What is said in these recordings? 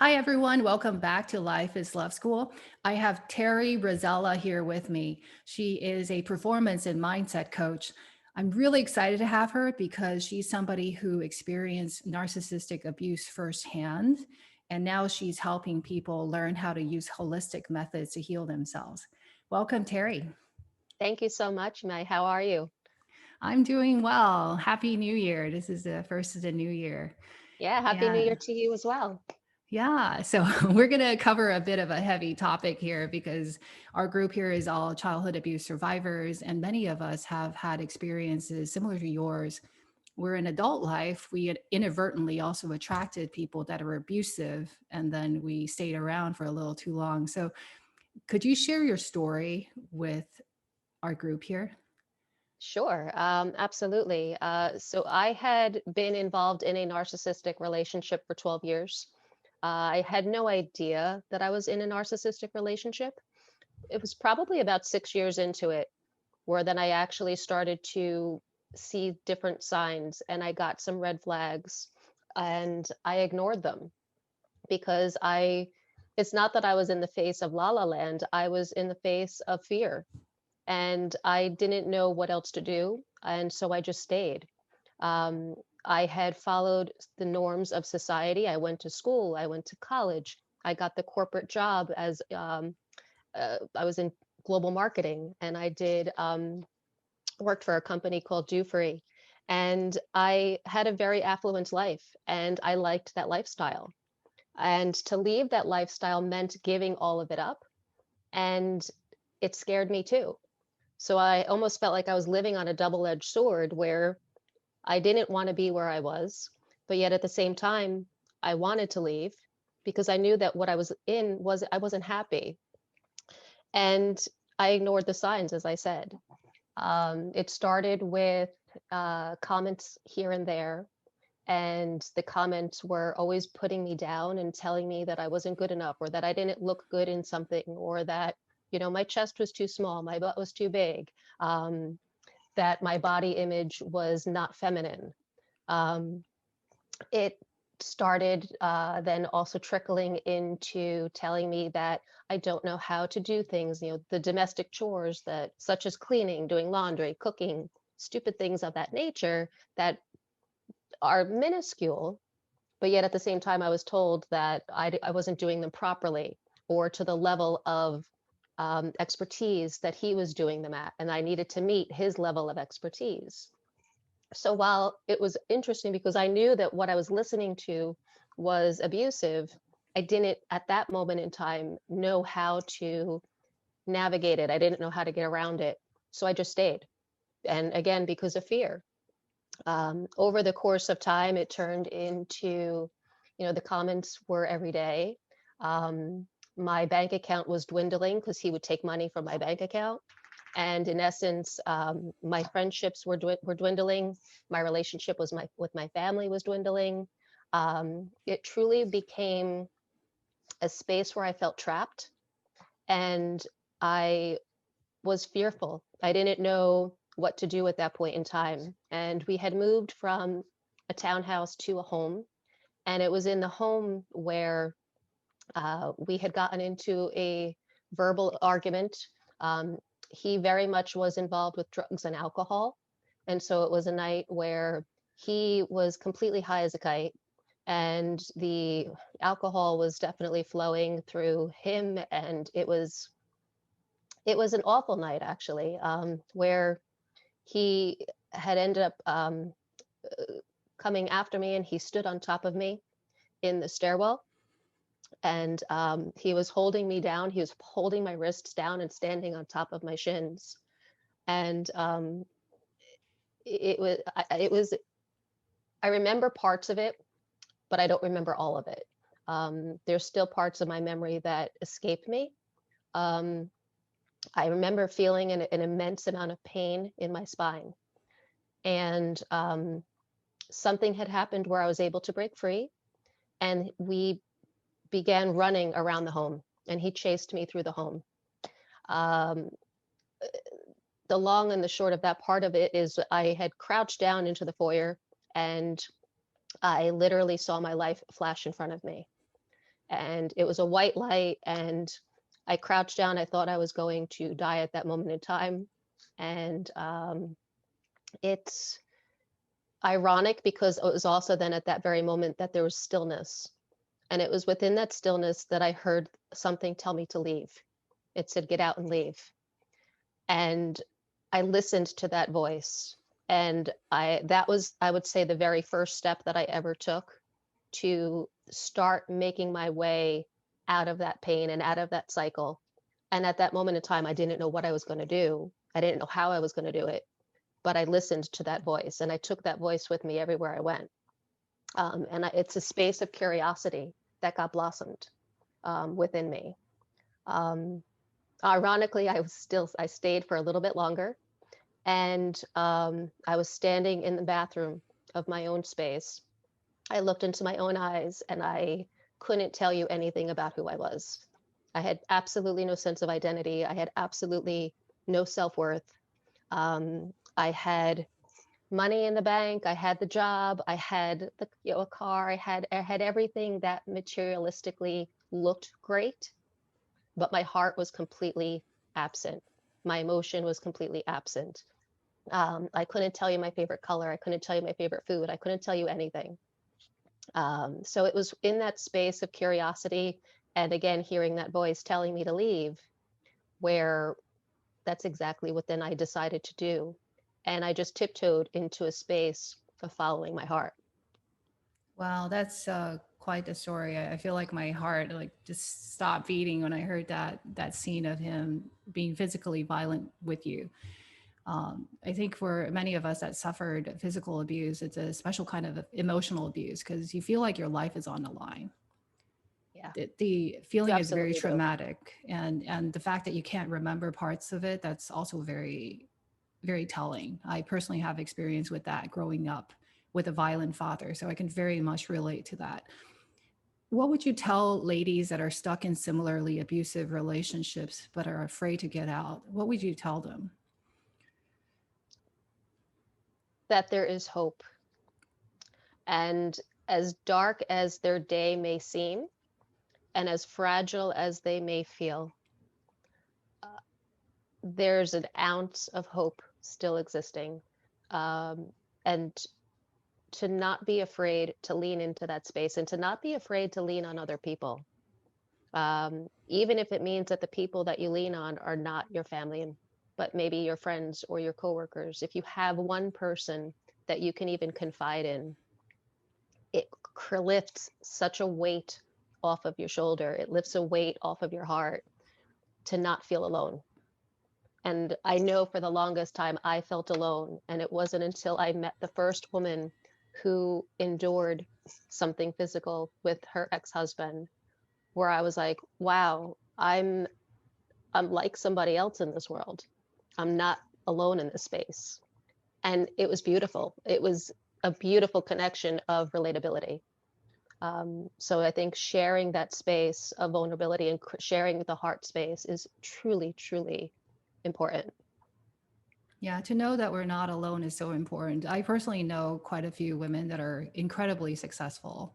Hi, everyone. Welcome back to Life is Love School. I have Terri Rozyla here with me. She is a performance and mindset coach. I'm really excited to have her because she's somebody who experienced narcissistic abuse firsthand. And now she's helping people learn how to use holistic methods to heal themselves. Welcome, Terri. Thank you so much, May. How are you? I'm doing well. Happy New Year. This is the first of the new year. Yeah, Happy New Yeah. Year to you as well. Yeah, so we're going to cover a bit of a heavy topic here because our group here is all childhood abuse survivors, and many of us have had experiences similar to yours. Where in adult life, we had inadvertently also attracted people that are abusive, and then we stayed around for a little too long. So, could you share your story with our group here? Sure, absolutely. So I had been involved in a narcissistic relationship for 12 years. I had no idea that I was in a narcissistic relationship. It was probably about 6 years into it where then I actually started to see different signs and I got some red flags and I ignored them because it's not that I was in the face of la la land, I was in the face of fear and I didn't know what else to do. And so I just stayed. Um, I had followed the norms of society. I went to school, I went to college, I got the corporate job as I was in global marketing, and I did worked for a company called Dufry. And I had a very affluent life, and I liked that lifestyle. And to leave that lifestyle meant giving all of it up, and it scared me too. So I almost felt like I was living on a double-edged sword where I didn't want to be where I was, but yet at the same time, I wanted to leave because I knew that what I was in was I wasn't happy. And I ignored the signs, as I said. It started with comments here and there, and the comments were always putting me down and telling me that I wasn't good enough or that I didn't look good in something or that, my chest was too small, my butt was too big, that my body image was not feminine. Um, it started then also trickling into telling me that I don't know how to do things, the domestic chores that such as cleaning, doing laundry, cooking, stupid things of that nature that are minuscule, but yet at the same time I was told that I wasn't doing them properly or to the level of expertise that he was doing them at, and I needed to meet his level of expertise. So while it was interesting because I knew that what I was listening to was abusive, I didn't at that moment in time know how to navigate it. I didn't know how to get around it. So I just stayed. And again, because of fear. Over the course of time, it turned into, the comments were every day. My bank account was dwindling because he would take money from my bank account. And in essence, my friendships were dwindling. My relationship with my family was dwindling. It truly became a space where I felt trapped, and I was fearful. I didn't know what to do at that point in time. And we had moved from a townhouse to a home, and it was in the home where we had gotten into a verbal argument. Um, he very much was involved with drugs and alcohol. And so it was a night where he was completely high as a kite, and the alcohol was definitely flowing through him. And it was an awful night, actually, where he had ended up coming after me, and he stood on top of me in the stairwell, and he was holding me down. He was holding my wrists down and standing on top of my shins. And it was I remember parts of it, but I don't remember all of it. There's still parts of my memory that escape me. Um, I remember feeling an immense amount of pain in my spine, and something had happened where I was able to break free, and we began running around the home, and he chased me through the home. Um, the long and the short of that part of it is I had crouched down into the foyer, and I literally saw my life flash in front of me. and it was a white light, and I crouched down. I thought I was going to die at that moment in time. And it's ironic because it was also then at that very moment that there was stillness. And it was within that stillness that I heard something tell me to leave. It said, get out and leave. And I listened to that voice. And that was, I would say, the very first step that I ever took to start making my way out of that pain and out of that cycle. And at that moment in time, I didn't know what I was going to do. I didn't know how I was going to do it, but I listened to that voice, and I took that voice with me everywhere I went. It's a space of curiosity that got blossomed within me. Um, Ironically, I stayed for a little bit longer, and I was standing in the bathroom of my own space. I looked into my own eyes, and I couldn't tell you anything about who I was. I had absolutely no sense of identity. I had absolutely no self-worth. I had money in the bank. I had the job. I had a car. I had everything that materialistically looked great, but my heart was completely absent. My emotion was completely absent. I couldn't tell you my favorite color. I couldn't tell you my favorite food. I couldn't tell you anything. So it was in that space of curiosity, and again, hearing that voice telling me to leave, where that's exactly what then I decided to do. And I just tiptoed into a space of following my heart. Wow, that's quite the story. I feel like my heart like just stopped beating when I heard that scene of him being physically violent with you. I think for many of us that suffered physical abuse, it's a special kind of emotional abuse because you feel like your life is on the line. Yeah, The you feeling is very absolutely do. traumatic, and the fact that you can't remember parts of it, that's also very very telling. I personally have experience with that growing up with a violent father, so I can very much relate to that. What would you tell ladies that are stuck in similarly abusive relationships but are afraid to get out? What would you tell them? That there is hope. And as dark as their day may seem, and as fragile as they may feel, uh, there's an ounce of hope still existing. Um, and to not be afraid to lean into that space, and to not be afraid to lean on other people. Even if it means that the people that you lean on are not your family, but maybe your friends or your coworkers. If you have one person that you can even confide in, it lifts such a weight off of your shoulder. It lifts a weight off of your heart to not feel alone. And I know for the longest time I felt alone. And it wasn't until I met the first woman who endured something physical with her ex-husband where I was like, wow, I'm like somebody else in this world. I'm not alone in this space. And it was beautiful. It was a beautiful connection of relatability. So I think sharing that space of vulnerability and sharing the heart space is truly, truly important. Yeah, to know that we're not alone is so important. I personally know quite a few women that are incredibly successful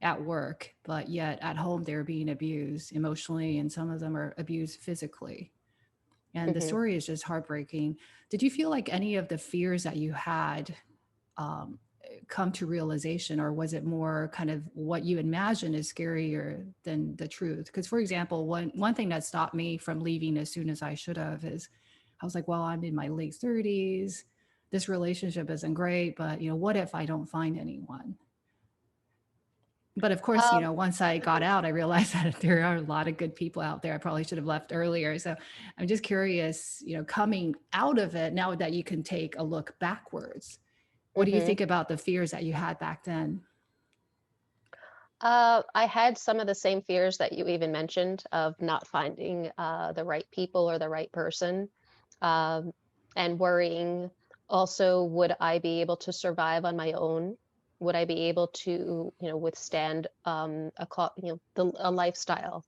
at work, but yet at home they're being abused emotionally, and some of them are abused physically. And the Hmm. story is just heartbreaking. Did you feel like any of the fears that you had um, come to realization, or was it more kind of what you imagine is scarier than the truth? Because, for example, one thing that stopped me from leaving as soon as I should have is I was like, well, I'm in my late 30s. This relationship isn't great, but what if I don't find anyone? But of course, Um, once I got out, I realized that there are a lot of good people out there. I probably should have left earlier. So I'm just curious, coming out of it, now that you can take a look backwards, what do you mhm. think about the fears that you had back then? I had some of the same fears that you even mentioned of not finding the right people or the right person, um, and worrying also, would I be able to survive on my own? Would I be able to, withstand a lifestyle?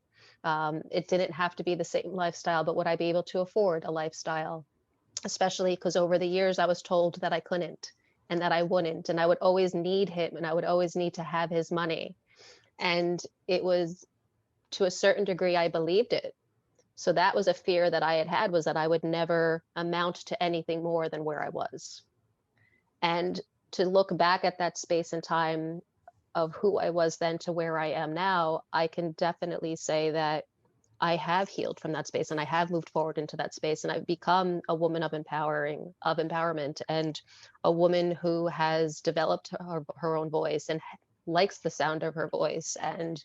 It didn't have to be the same lifestyle, but would I be able to afford a lifestyle? Especially because over the years I was told that I couldn't and that I wouldn't, and I would always need him and I would always need to have his money. And it was to a certain degree, I believed it. So that was a fear that I had, was that I would never amount to anything more than where I was. And to look back at that space and time of who I was then to where I am now, I can definitely say that I have healed from that space and I have moved forward into that space, and I've become a woman of empowerment, and a woman who has developed her own voice and likes the sound of her voice, and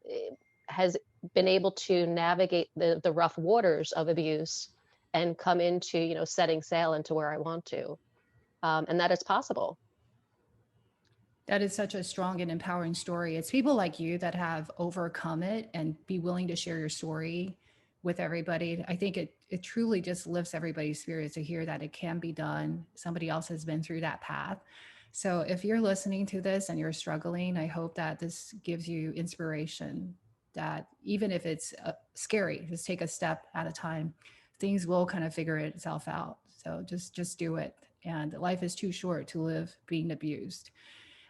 eh, has been able to navigate the rough waters of abuse and come into, setting sail into where I want to. And that is possible. That is such a strong and empowering story. It's people like you that have overcome it and be willing to share your story with everybody. I think it truly just lifts everybody's spirits to hear that it can be done. Somebody else has been through that path. So if you're listening to this and you're struggling, I hope that this gives you inspiration that even if it's scary, just take a step at a time. Things will kind of figure itself out. So just do it. And life is too short to live being abused.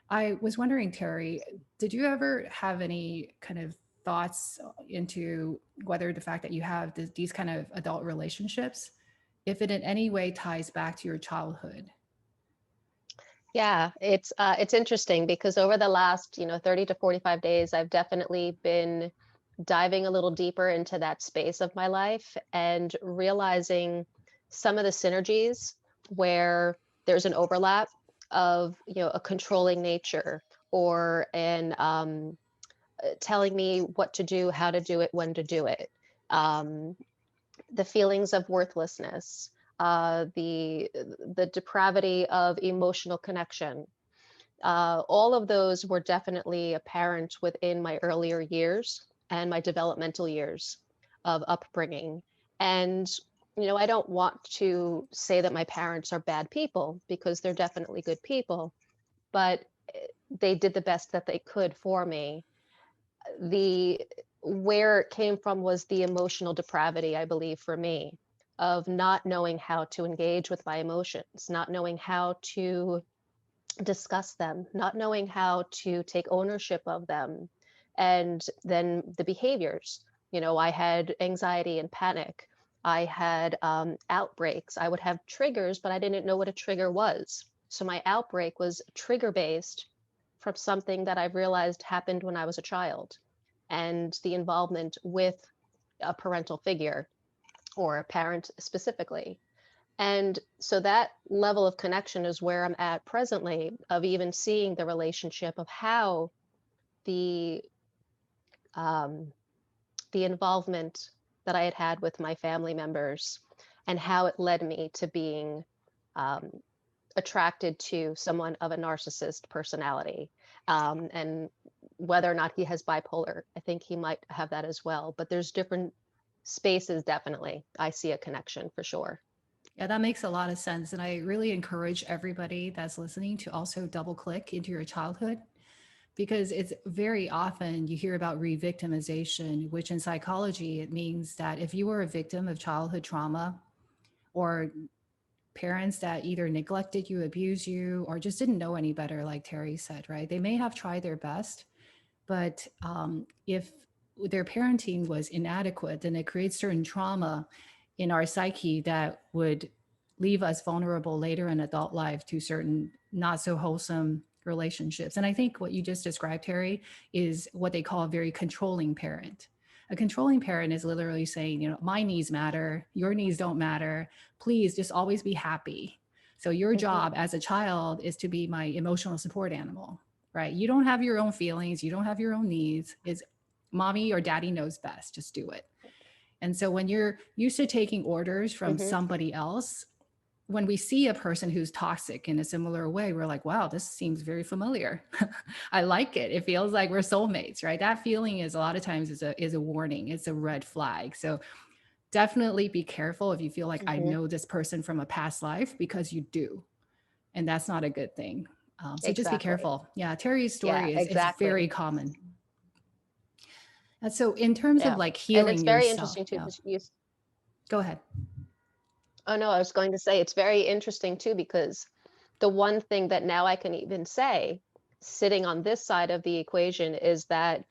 I was wondering, Terri, did you ever have any kind of thoughts into whether the fact that you have these kind of adult relationships, if it in any way ties back to your childhood? Yeah, it's interesting because over the last, 30 to 45 days, I've definitely been diving a little deeper into that space of my life and realizing some of the synergies where there's an overlap of, a controlling nature, or an telling me what to do, how to do it, when to do it. Um, the feelings of worthlessness, the depravity of emotional connection. All of those were definitely apparent within my earlier years and my developmental years of upbringing. And I don't want to say that my parents are bad people, because they're definitely good people, but they did the best that they could for me. The Where it came from was the emotional depravity, I believe, for me, of not knowing how to engage with my emotions, not knowing how to discuss them, not knowing how to take ownership of them. And then the behaviors, I had anxiety and panic. I had outbreaks. I would have triggers, but I didn't know what a trigger was. So my outbreak was trigger based from something that I've realized happened when I was a child, and the involvement with a parental figure, or a parent specifically. And so that level of connection is where I'm at presently, of even seeing the relationship of how the um, the involvement that I had had with my family members, and how it led me to being um, attracted to someone of a narcissist personality. And whether or not he has bipolar, I think he might have that as well. But there's different spaces, definitely. I see a connection for sure. Yeah, that makes a lot of sense. And I really encourage everybody that's listening to also double click into your childhood, because it's very often you hear about re-victimization, which in psychology, it means that if you were a victim of childhood trauma, or parents that either neglected you, abused you, or just didn't know any better, like Terri said, right? They may have tried their best, but if their parenting was inadequate, then it creates certain trauma in our psyche that would leave us vulnerable later in adult life to certain not so wholesome relationships. And I think what you just described, Terri, is what they call a very controlling parent. A controlling parent is literally saying, my needs matter, your needs don't matter. Please just always be happy. So your Hmm. job as a child is to be my emotional support animal, right? You don't have your own feelings, you don't have your own needs. It's mommy or daddy knows best, just do it. And so when you're used to taking orders from Hmm. somebody else, when we see a person who's toxic in a similar way, we're like, wow, this seems very familiar. I like it. It feels like we're soulmates, right? That feeling is a lot of times is a warning. It's a red flag. So definitely be careful if you feel like I Hmm. know this person from a past life, because you do. And that's not a good thing. So just be Exactly. careful. Yeah, Terry's Yeah, story is very exactly. common. And so in terms of Yeah. like And it's healing very yourself, interesting too, yeah, because you, go ahead. oh no, I was going to say it's very interesting too, because the one thing that now I can even say, sitting on this side of the equation, is that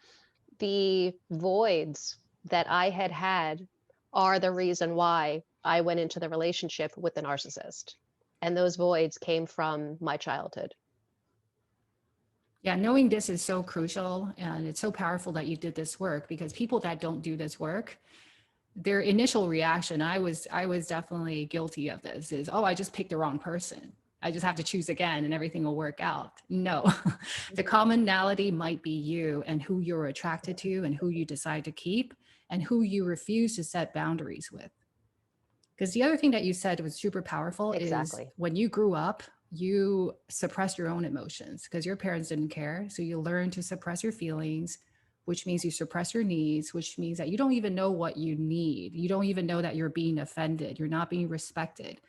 the voids that I had had are the reason why I went into the relationship with the narcissist. And those voids came from my childhood. Yeah, knowing this is so crucial, and it's so powerful that you did this work, because people that don't do this work, their initial reaction, I was definitely guilty of this, is, oh, I just picked the wrong person. I just have to choose again and everything will work out. No, the Mhm. commonality might be you and who you're attracted to and who you decide to keep and who you refuse to set boundaries with. Because the other thing that you said was super powerful is Exactly. when you grew up, you suppressed your own emotions because your parents didn't care. So you learn to suppress your feelings, which means you suppress your needs, which means that you don't even know what you need. You don't even know that you're being offended. You're not being respected.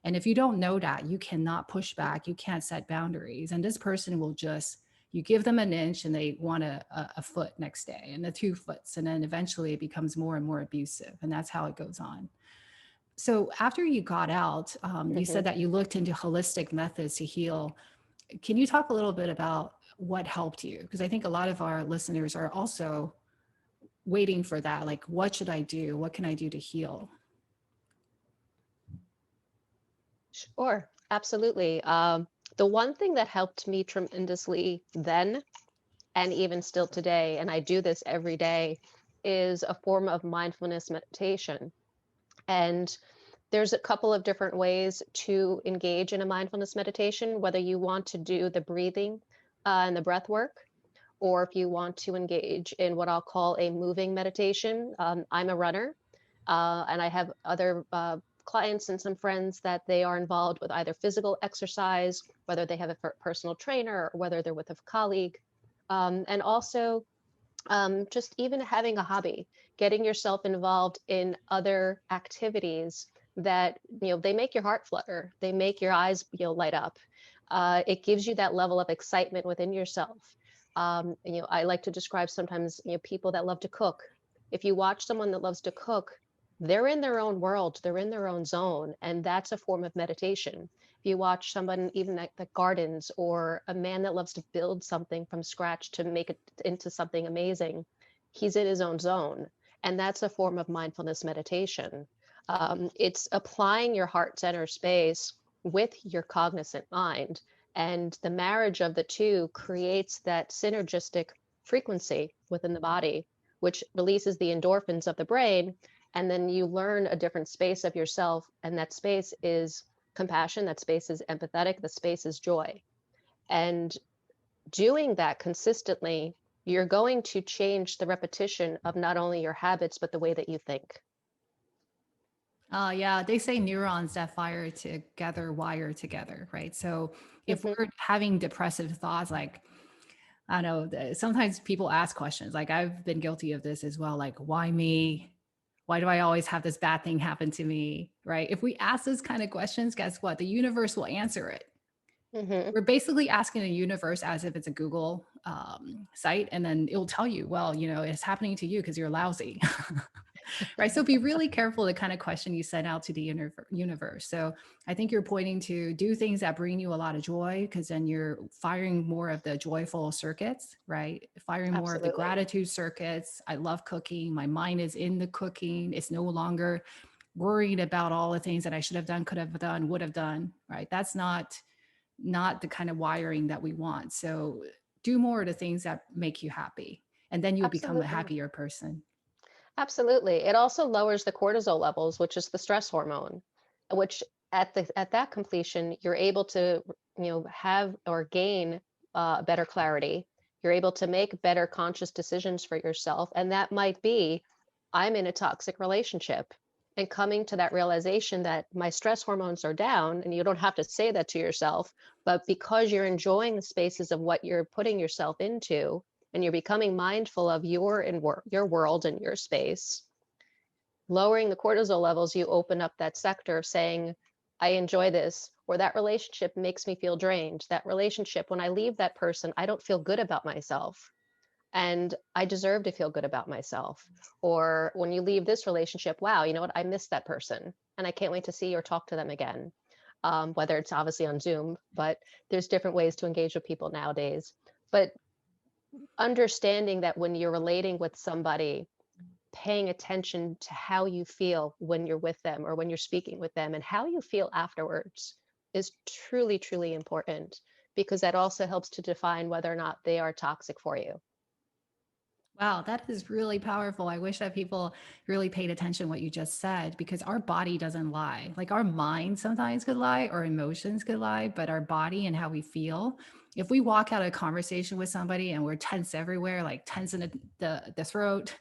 And if you don't know that, you cannot push back. You can't set boundaries. And this person will just, you give them an inch and they want a foot next day and the 2 foots. And then eventually it becomes more and more abusive. And that's how it goes on. So after you got out, you Hmm. said that you looked into holistic methods to heal. Can you talk a little bit about what helped you? Because I think a lot of our listeners are also waiting for that. Like, what should I do? What can I do to heal? Sure, absolutely. The one thing that helped me tremendously then, and even still today, and I do this every day, is a form of mindfulness meditation. And there's a couple of different ways to engage in a mindfulness meditation, whether you want to do the breathing and the breath work, or if you want to engage in what I'll call a moving meditation. I'm a runner, and I have other clients and some friends that they are involved with either physical exercise, whether they have a personal trainer, or whether they're with a colleague. And also just even having a hobby, getting yourself involved in other activities that, they make your heart flutter, they make your eyes, light up. It gives you that level of excitement within yourself. I like to describe sometimes, people that love to cook. If you watch someone that loves to cook, they're in their own world, they're in their own zone, and that's a form of meditation. If you watch someone even that gardens, or a man that loves to build something from scratch to make it into something amazing, he's in his own zone. And that's a form of mindfulness meditation. It's applying your heart center space with your cognizant mind. And the marriage of the two creates that synergistic frequency within the body, which releases the endorphins of the brain. And then you learn a different space of yourself. And that space is compassion, that space is empathetic, the space is joy. And doing that consistently, you're going to change the repetition of not only your habits, but the way that you think. Yeah, they say neurons that fire together wire together, right? So if Mhm. we're having depressive thoughts, like, I don't know, sometimes people ask questions. Like, I've been guilty of this as well. Like, why me? Why do I always have this bad thing happen to me? Right? If we ask those kind of questions, guess what? The universe will answer it. Mhm. We're basically asking the universe as if it's a Google site, and then it'll tell you, well, it's happening to you because you're lousy. Right. So be really careful the kind of question you send out to the universe. So I think you're pointing to do things that bring you a lot of joy, because then you're firing more of the joyful circuits, right? Firing more of the Absolutely. gratitude circuits. I love cooking. My mind is in the cooking. It's no longer worried about all the things that I should have done, could have done, would have done, right? That's not the kind of wiring that we want. So do more of the things that make you happy, and then you'll become a Absolutely. happier person. Absolutely. It also lowers the cortisol levels, which is the stress hormone, which at that completion, you're able to, have or gain better clarity. You're able to make better conscious decisions for yourself. And that might be, I'm in a toxic relationship. And coming to that realization that my stress hormones are down, and you don't have to say that to yourself, but because you're enjoying the spaces of what you're putting yourself into, and you're becoming mindful of your world and your space, lowering the cortisol levels, you open up that sector saying, I enjoy this, or that relationship makes me feel drained. That relationship, when I leave that person, I don't feel good about myself. And I deserve to feel good about myself. Or when you leave this relationship, wow, you know what? I miss that person and I can't wait to see or talk to them again. Whether it's obviously on Zoom, but there's different ways to engage with people nowadays. But understanding that when you're relating with somebody, paying attention to how you feel when you're with them or when you're speaking with them and how you feel afterwards is truly, truly important because that also helps to define whether or not they are toxic for you. Wow, that is really powerful. I wish that people really paid attention to what you just said because our body doesn't lie. Like our mind sometimes could lie, our emotions could lie, but our body and how we feel. If we walk out of a conversation with somebody and we're tense everywhere, like tense in the throat,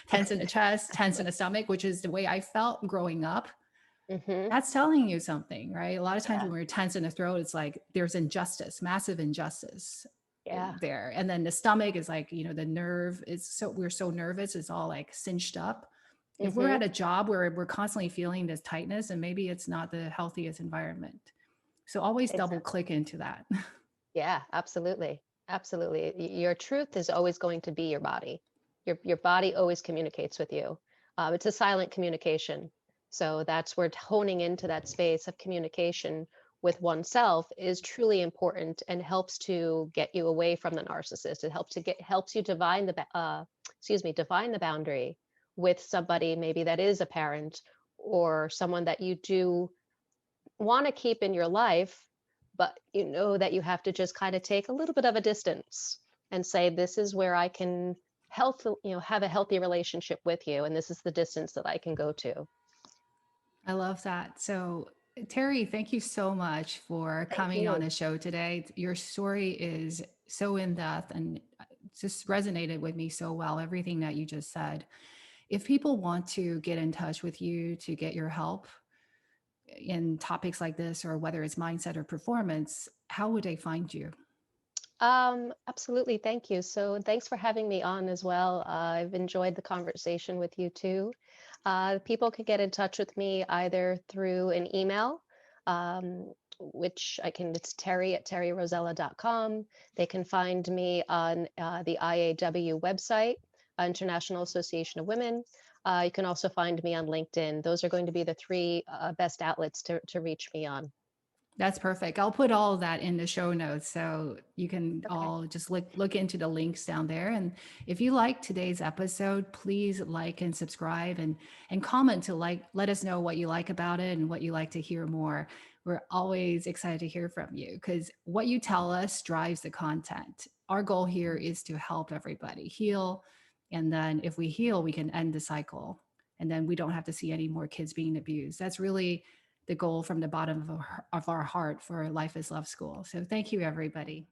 tense in the chest, tense in the stomach, which is the way I felt growing up, Hmm. that's telling you something, right? A lot of times Yeah. when we're tense in the throat, it's like there's injustice, massive injustice Yeah. there. And then the stomach is like, the nerve is so we're so nervous, it's all like cinched up. If we're Hmm. at a job where we're constantly feeling this tightness, and maybe it's not the healthiest environment. So always double Exactly. click into that. Yeah, absolutely. Absolutely. Your truth is always going to be your body. Your body always communicates with you. It's a silent communication. So that's where honing into that space of communication with oneself is truly important and helps to get you away from the narcissist. It helps you divine define the boundary with somebody maybe that is a parent or someone that you do want to keep in your life, but you know that you have to just kind of take a little bit of a distance and say, this is where I can have a healthy relationship with you, and this is the distance that I can go to. I love that. So, Terry, thank you so much for Thank coming on you. the show today. Your story is so in depth and just resonated with me so well, everything that you just said. If people want to get in touch with you to get your help in topics like this, or whether it's mindset or performance, how would they find you? Absolutely. Thank you. So thanks for having me on as well. I've enjoyed the conversation with you too. People can get in touch with me either through an email, which it's Terri at terrirozella.com. They can find me on the IAW website, International Association of Women. You can also find me on LinkedIn. Those are going to be the three best outlets to reach me on. That's perfect. I'll put all of that in the show notes so you can Okay. all just look into the links down there. And if you like today's episode, please like and subscribe and comment to let us know what you like about it and what you like to hear more. We're always excited to hear from you because what you tell us drives the content. Our goal here is to help everybody heal. And then if we heal, we can end the cycle. And then we don't have to see any more kids being abused. That's really the goal from the bottom of our heart for Life is Love School. So thank you, everybody.